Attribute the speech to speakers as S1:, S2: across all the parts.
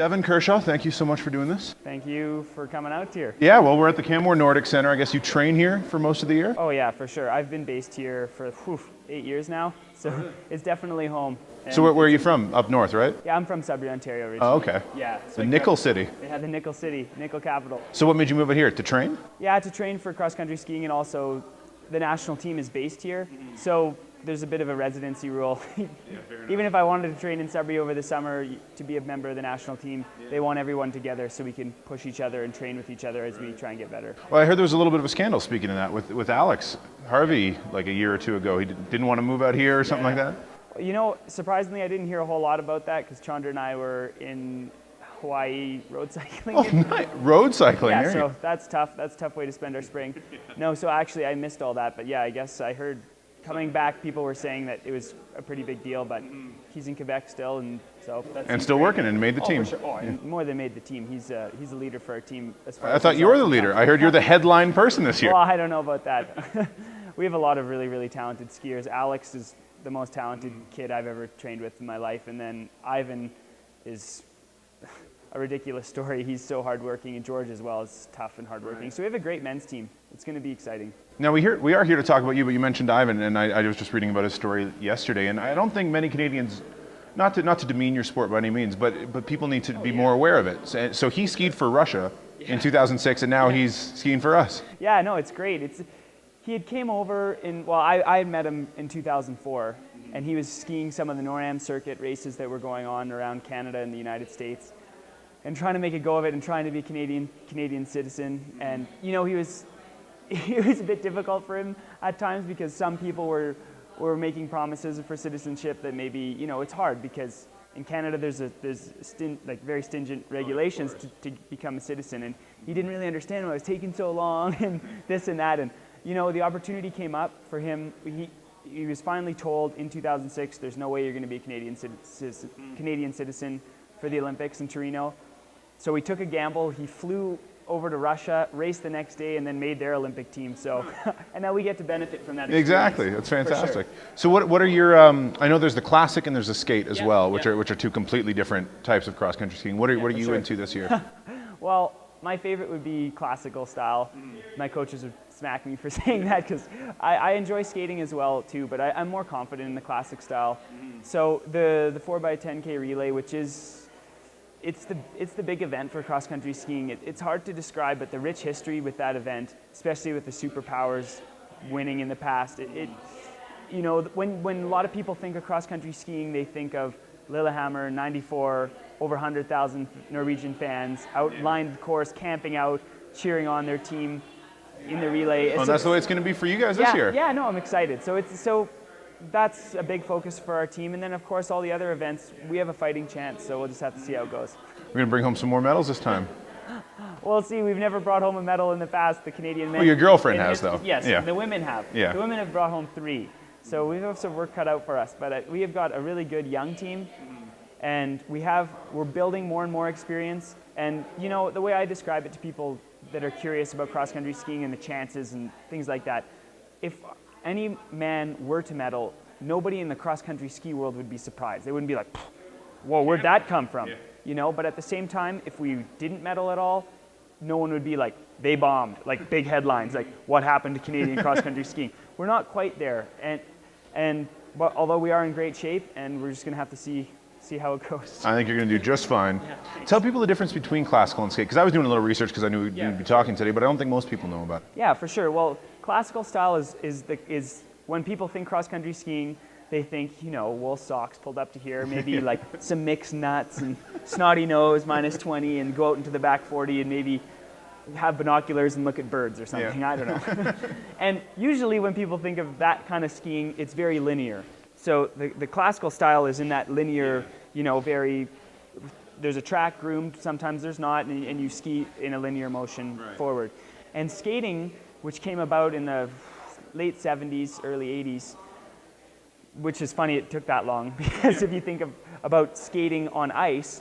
S1: Devon Kershaw, thank you so much for doing this.
S2: Thank you for coming out here.
S1: Yeah, well, we're at the Canmore Nordic Center. I guess you train here for most of the year?
S2: Oh yeah, for sure. I've been based here for 8 years now, so it's definitely home.
S1: So where are you from? Up north, right?
S2: Yeah, I'm from Sudbury, Ontario originally.
S1: Oh, okay.
S2: Yeah.
S1: The Nickel City.
S2: Yeah, the Nickel City, Nickel capital.
S1: So what made you move out here? To train?
S2: Yeah, to train for cross-country skiing, and also the national team is based here. So there's a bit of a residency rule. Even if I wanted to train in Sudbury over the summer to be a member of the national team, they want everyone together so we can push each other and train with each other as we try and get better.
S1: Well, I heard there was a little bit of a scandal, speaking of that, with Alex Harvey like a year or two ago. He didn't want to move out here or something like that?
S2: You know, surprisingly, I didn't hear a whole lot about that because Chandra and I were in Hawaii road cycling.
S1: Oh, nice. Road cycling.
S2: Yeah, so that's tough. That's a tough way to spend our spring. No, so actually I missed all that. But yeah, I guess I heard coming back, people were saying that it was a pretty big deal, but he's in Quebec still, and so that's...
S1: And still working and made the team.
S2: For sure. Oh, and more than made the team. He's a leader for our team. As far
S1: I
S2: as
S1: thought you were the leader. I heard you're the headline person this year.
S2: Well, I don't know about that. We have a lot of really, really talented skiers. Alex is the most talented kid I've ever trained with in my life, and then Ivan is a ridiculous story. He's so hardworking, and George as well is tough and hardworking. Right. So we have a great men's team. It's going to be exciting.
S1: Now we are here to talk about you, but you mentioned Ivan, and I was just reading about his story yesterday, and I don't think many Canadians, not to demean your sport by any means, but people need to be more aware of it. So he skied for Russia in 2006, and now he's skiing for us.
S2: Yeah, no, it's great. He had came over I had met him in 2004, and he was skiing some of the NorAm circuit races that were going on around Canada and the United States, and trying to make a go of it and trying to be a Canadian citizen. And you know, it was a bit difficult for him at times because some people were making promises for citizenship that maybe, you know, it's hard because in Canada there's very stringent regulations to become a citizen, and he didn't really understand why it was taking so long and this and that. And you know, the opportunity came up for him. He was finally told in 2006, there's no way you're going to be a Canadian citizen for the Olympics in Torino. So he took a gamble. He flew over to Russia, raced the next day, and then made their Olympic team. So, and now we get to benefit from that experience.
S1: Exactly, that's fantastic.
S2: Sure.
S1: So what are your? I know there's the classic and there's the skate as well, which are two completely different types of cross country skiing. What are you into this year?
S2: Well, my favorite would be classical style. My coaches would smack me for saying that because I enjoy skating as well too, but I'm more confident in the classic style. So the 4x10K relay, which is it's the big event for cross-country skiing. It's hard to describe, but the rich history with that event, especially with the superpowers winning in the past, you know, when a lot of people think of cross-country skiing, they think of Lillehammer, 94, over 100,000 Norwegian fans outlined the course, camping out, cheering on their team in the relay.
S1: Oh, that's the way it's going to be for you guys this year.
S2: Yeah, no, I'm excited. So that's a big focus for our team. And then, of course, all the other events, we have a fighting chance, so we'll just have to see how it goes.
S1: We're going to bring home some more medals this time.
S2: We'll see. We've never brought home a medal in the past, the Canadian men.
S1: Well, your girlfriend has, though.
S2: Yes,
S1: yeah.
S2: The women have.
S1: Yeah.
S2: The women have brought home 3. So we have some work cut out for us. But we have got a really good young team, and we're building more and more experience. And, you know, the way I describe it to people that are curious about cross-country skiing and the chances and things like that, if any man were to medal, nobody in the cross-country ski world would be surprised. They wouldn't be like, whoa, where'd that come from? Yeah. You know, but at the same time, if we didn't medal at all, no one would be like, they bombed, like big headlines, like what happened to Canadian cross-country skiing? We're not quite there, but although we are in great shape, and we're just going to have to see how it goes.
S1: I think you're going to do just fine. Yeah, tell people the difference between classical and skate, because I was doing a little research because I knew you'd be talking today, but I don't think most people know about it.
S2: Yeah, for sure. Well, classical style is when people think cross-country skiing, they think, you know, wool socks pulled up to here, maybe like some mixed nuts and snotty nose, -20, and go out into the back 40 and maybe have binoculars and look at birds or something. Yeah. I don't know. And usually when people think of that kind of skiing, it's very linear. So the classical style is in that linear, you know, there's a track groomed, sometimes there's not, and you ski in a linear motion forward. And skating, which came about in the late 70s, early 80s, which is funny it took that long, because if you think about skating on ice,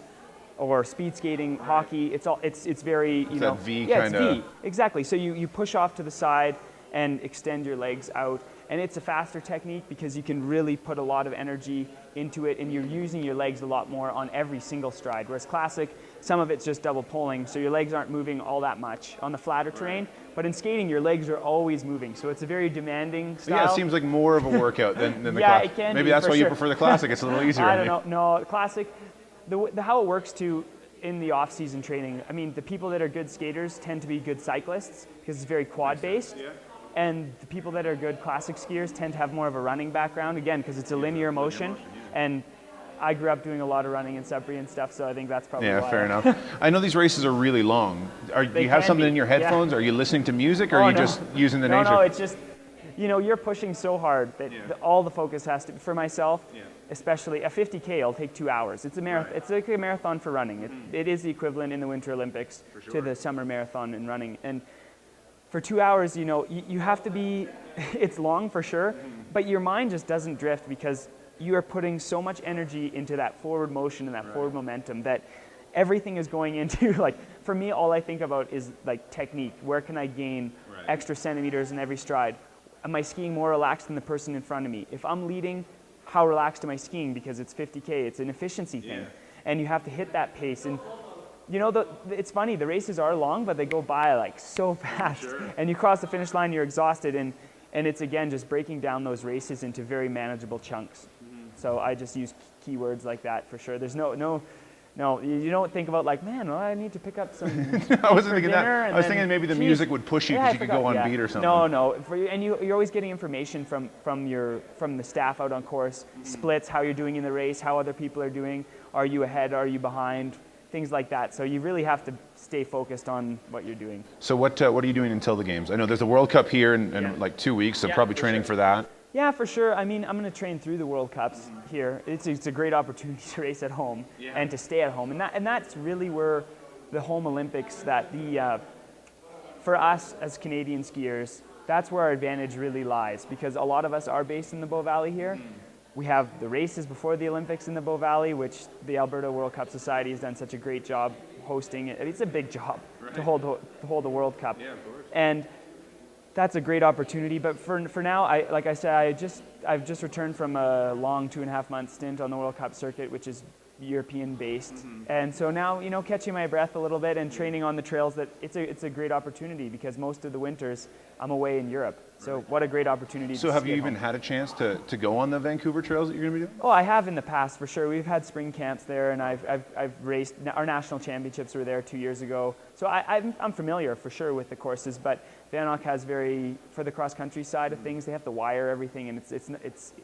S2: or speed skating, hockey, it's very, you know.
S1: That V
S2: yeah,
S1: kind of.
S2: it's V, exactly. So you push off to the side and extend your legs out. And it's a faster technique because you can really put a lot of energy into it, and you're using your legs a lot more on every single stride. Whereas classic, some of it's just double pulling, so your legs aren't moving all that much on the flatter terrain. But in skating, your legs are always moving, so it's a very demanding style.
S1: Yeah, it seems like more of a workout than the
S2: yeah,
S1: classic.
S2: it can
S1: Maybe
S2: be,
S1: that's
S2: for
S1: why
S2: sure.
S1: you prefer the classic. It's a little easier.
S2: I don't know. No, classic. How it works too in the off-season training. I mean, the people that are good skaters tend to be good cyclists because it's very quad-based. Yeah. And the people that are good classic skiers tend to have more of a running background, again, because it's a linear motion. And I grew up doing a lot of running in Sudbury and stuff, so I think that's probably why.
S1: Yeah, fair enough. I know these races are really long. Do you have something in your headphones? Yeah. Are you listening to music, or are you just using the nature?
S2: No, it's just, you're pushing so hard that all the focus has to, for myself, especially a 50K will take 2 hours. It's a marathon. Right. It's like a marathon for running. It is the equivalent in the Winter Olympics to the summer marathon in running. And for 2 hours, you have to be, it's long for sure, but your mind just doesn't drift because you are putting so much energy into that forward motion and that forward momentum that everything is going into, like, for me, all I think about is like technique. Where can I gain extra centimeters in every stride? Am I skiing more relaxed than the person in front of me? If I'm leading, how relaxed am I skiing? Because it's 50K, it's an efficiency thing. And you have to hit that pace. And it's funny, the races are long, but they go by like so fast. Sure. And you cross the finish line, you're exhausted. And it's, again, just breaking down those races into very manageable chunks. So I just use keywords like that for sure. There's no, you don't think about like, man, well, I need to pick up some.
S1: I wasn't thinking that. I was thinking maybe the music would push you because you could go on beat or something.
S2: No. And you're always getting information from the staff out on course, splits, how you're doing in the race, how other people are doing. Are you ahead? Are you behind? Things like that. So you really have to stay focused on what you're doing.
S1: So what are you doing until the games? I know there's a World Cup here in like 2 weeks, so probably training for that.
S2: Yeah, for sure. I mean, I'm going to train through the World Cups here. It's a great opportunity to race at home and to stay at home. And that's really where the home Olympics, for us as Canadian skiers, that's where our advantage really lies, because a lot of us are based in the Bow Valley here. We have the races before the Olympics in the Bow Valley, which the Alberta World Cup Society has done such a great job hosting. It's a big job to hold the World Cup. Yeah, of course. And that's a great opportunity, but for now, like I said, I've just returned from a long 2.5 month stint on the World Cup circuit, which is European based, and so now catching my breath a little bit and training on the trails. That it's a great opportunity because most of the winters I'm away in Europe. So what a great opportunity.
S1: So have you even had a chance to go on the Vancouver trails that you're going to be doing?
S2: Oh, I have in the past for sure. We've had spring camps there, and I've raced. Our national championships were there 2 years ago. So I'm familiar for sure with the courses, but Vanok has for the cross country side of things, they have to wire everything, and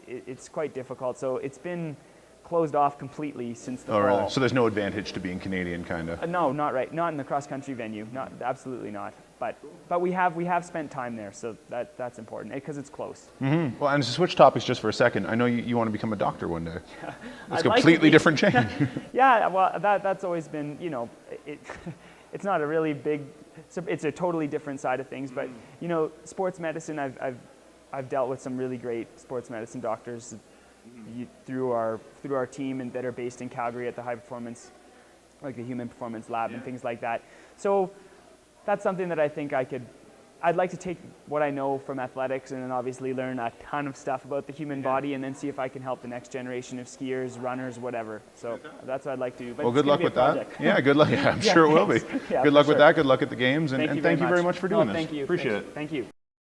S2: it's quite difficult. So it's been closed off completely since the fall.
S1: Really? So there's no advantage to being Canadian, kind of?
S2: No, not right. Not in the cross country venue. Absolutely not. But we have spent time there, so that's important because it's close.
S1: Mm-hmm. Well, and to switch topics just for a second, I know you want to become a doctor one day. Yeah. It's a completely different change.
S2: Yeah, well, that's always been, it's not a really big. It's a totally different side of things, but sports medicine. I've dealt with some really great sports medicine doctors through our team that are based in Calgary at the high performance, like the Human Performance Lab and things like that. So that's something that I think I'd like to take what I know from athletics and then obviously learn a ton of stuff about the human body and then see if I can help the next generation of skiers, runners, whatever. So that's what I'd like to do. But
S1: well, good luck with that. Yeah, good luck. Yeah, I'm sure it will be. Good luck with that. Good luck at the games. And thank you very much for doing this.
S2: Thank you.
S1: Appreciate it.
S2: Thank you.